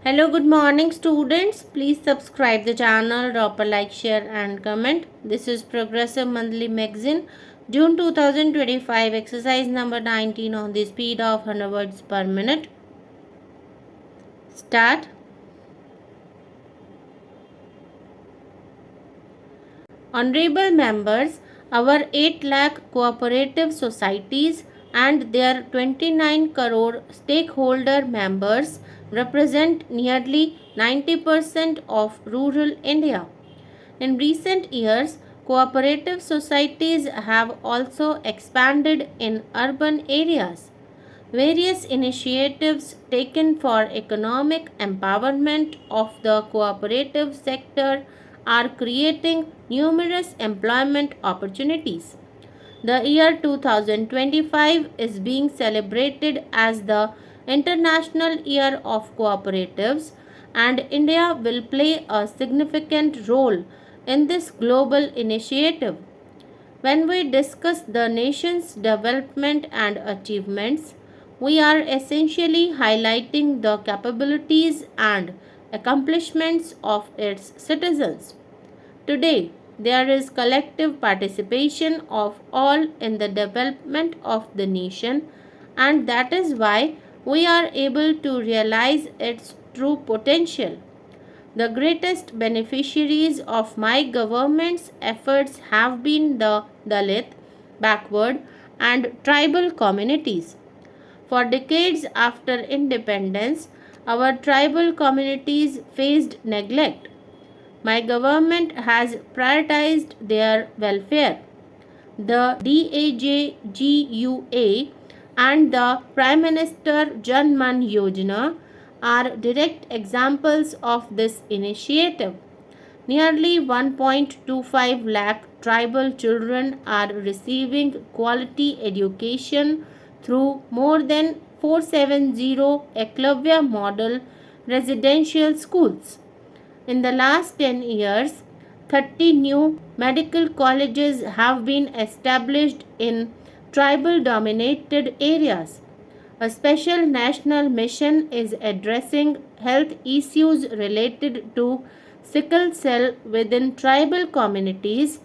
Hello, good morning students. Please subscribe the channel, drop a like, share and comment. This is Progressive Monthly Magazine, June 2025, exercise number 19 on the speed of 100 words per minute. Start. Honorable members, our 8 lakh cooperative societies and their 29 crore stakeholder members represent nearly 90% of rural India. In recent years, cooperative societies have also expanded in urban areas. Various initiatives taken for economic empowerment of the cooperative sector are creating numerous employment opportunities. The year 2025 is being celebrated as the International Year of Cooperatives, and India will play a significant role in this global initiative. When we discuss the nation's development and achievements, we are essentially highlighting the capabilities and accomplishments of its citizens. Today, there is collective participation of all in the development of the nation, and that is why we are able to realize its true potential. The greatest beneficiaries of my government's efforts have been the Dalit, backward, and tribal communities. For decades after independence, our tribal communities faced neglect. My government has prioritized their welfare. The DAJGUA and the Prime Minister Jan Man Yojana are direct examples of this initiative. Nearly 1.25 lakh tribal children are receiving quality education through more than 470 Eklavya model residential schools. In the last 10 years, 30 new medical colleges have been established in tribal dominated areas. A special national mission is addressing health issues related to sickle cell within tribal communities,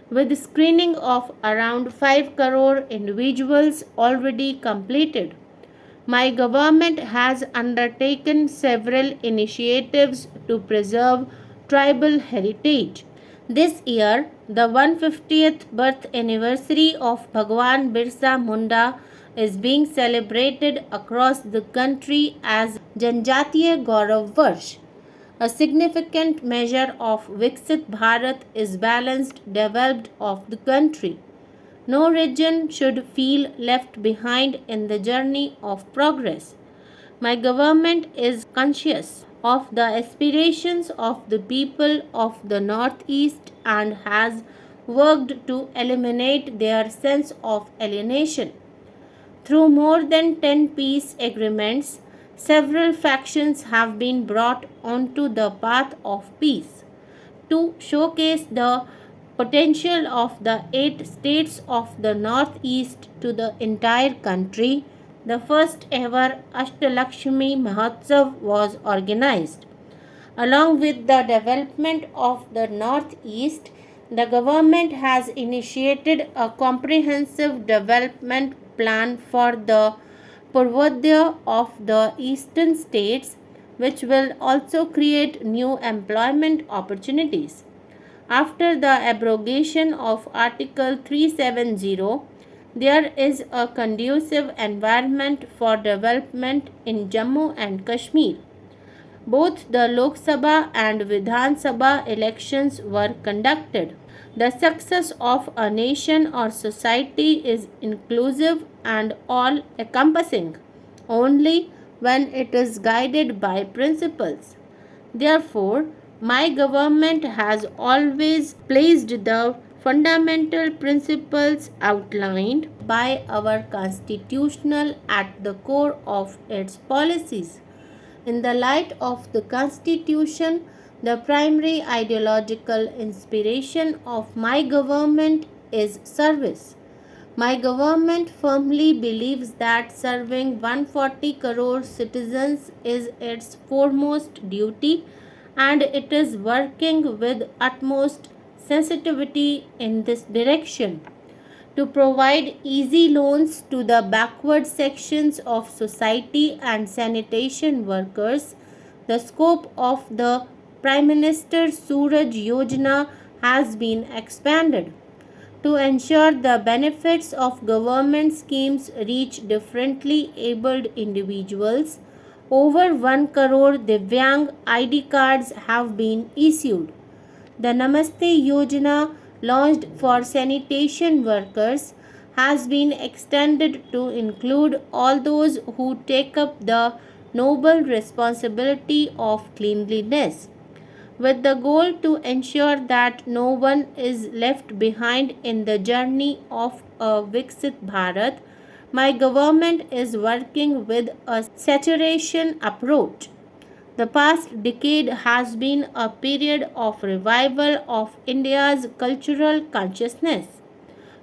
with screening of around 5 crore individuals already completed. My government has undertaken several initiatives to preserve tribal heritage. This year, the 150th birth anniversary of Bhagwan Birsa Munda is being celebrated across the country as Janjatiya Gaurav Varsh. A significant measure of Viksit Bharat is balanced developed of the country. No region should feel left behind in the journey of progress. My government is conscious of the aspirations of the people of the Northeast and has worked to eliminate their sense of alienation. Through more than 10 peace agreements, several factions have been brought onto the path of peace. To showcase the potential of the 8 states of the Northeast to the entire country, the first ever Ashtalakshmi Mahotsav was organized. Along with the development of the Northeast, the government has initiated a comprehensive development plan for the Purvodaya of the eastern states, which will also create new employment opportunities. After the abrogation of Article 370, there is a conducive environment for development in Jammu and Kashmir. Both the Lok Sabha and Vidhan Sabha elections were conducted. The success of a nation or society is inclusive and all encompassing only when it is guided by principles. Therefore, my government has always placed the fundamental principles outlined by our constitutional at the core of its policies. In the light of the Constitution, the primary ideological inspiration of my government is service. My government firmly believes that serving 140 crore citizens is its foremost duty, and it is working with utmost sensitivity in this direction. To provide easy loans to the backward sections of society and sanitation workers, the scope of the Prime Minister Suraj Yojana has been expanded. To ensure the benefits of government schemes reach differently abled individuals, over 1 crore Divyang ID cards have been issued. The Namaste Yojana, launched for sanitation workers, has been extended to include all those who take up the noble responsibility of cleanliness, with the goal to ensure that no one is left behind in the journey of a Viksit Bharat. My government is working with a saturation approach. The past decade has been a period of revival of India's cultural consciousness.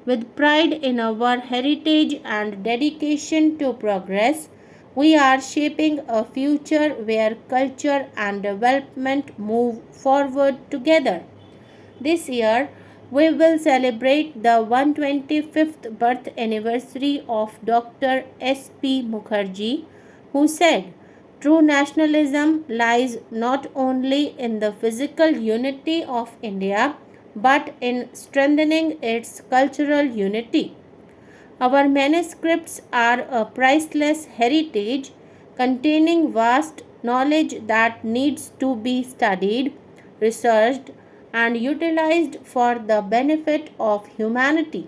With pride in our heritage and dedication to progress, we are shaping a future where culture and development move forward together. This year, we will celebrate the 125th birth anniversary of Dr. S.P. Mukherjee, who said, "True nationalism lies not only in the physical unity of India, but in strengthening its cultural unity." Our manuscripts are a priceless heritage containing vast knowledge that needs to be studied, researched, and utilized for the benefit of humanity.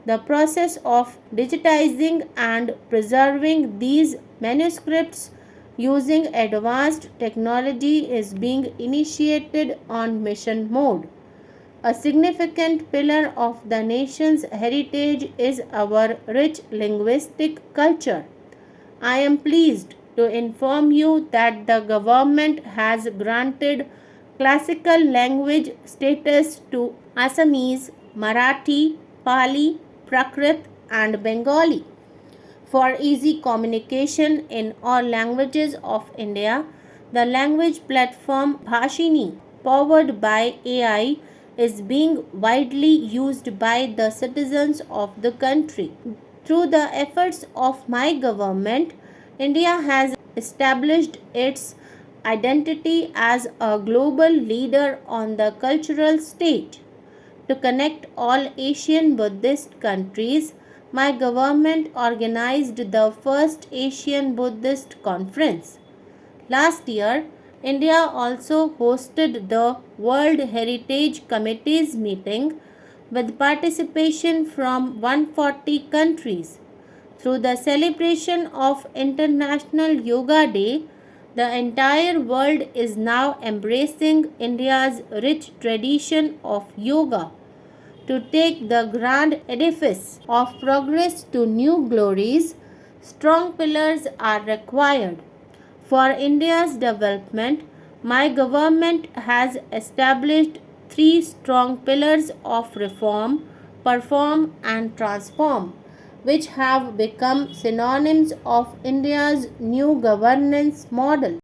The process of digitizing and preserving these manuscripts using advanced technology is being initiated on mission mode. A significant pillar of the nation's heritage is our rich linguistic culture. I am pleased to inform you that the government has granted classical language status to Assamese, Marathi, Pali, Prakrit, and Bengali. For easy communication in all languages of India, the language platform Bhashini, powered by AI, is being widely used by the citizens of the country. Through the efforts of my government, India has established its identity as a global leader on the cultural stage. To connect all Asian Buddhist countries, my government organized the first Asian Buddhist Conference. Last year, India also hosted the World Heritage Committee's meeting with participation from 140 countries. Through the celebration of International Yoga Day, the entire world is now embracing India's rich tradition of yoga. To take the grand edifice of progress to new glories, strong pillars are required. For India's development, my government has established three strong pillars of reform, perform, and transform, which have become synonyms of India's new governance model.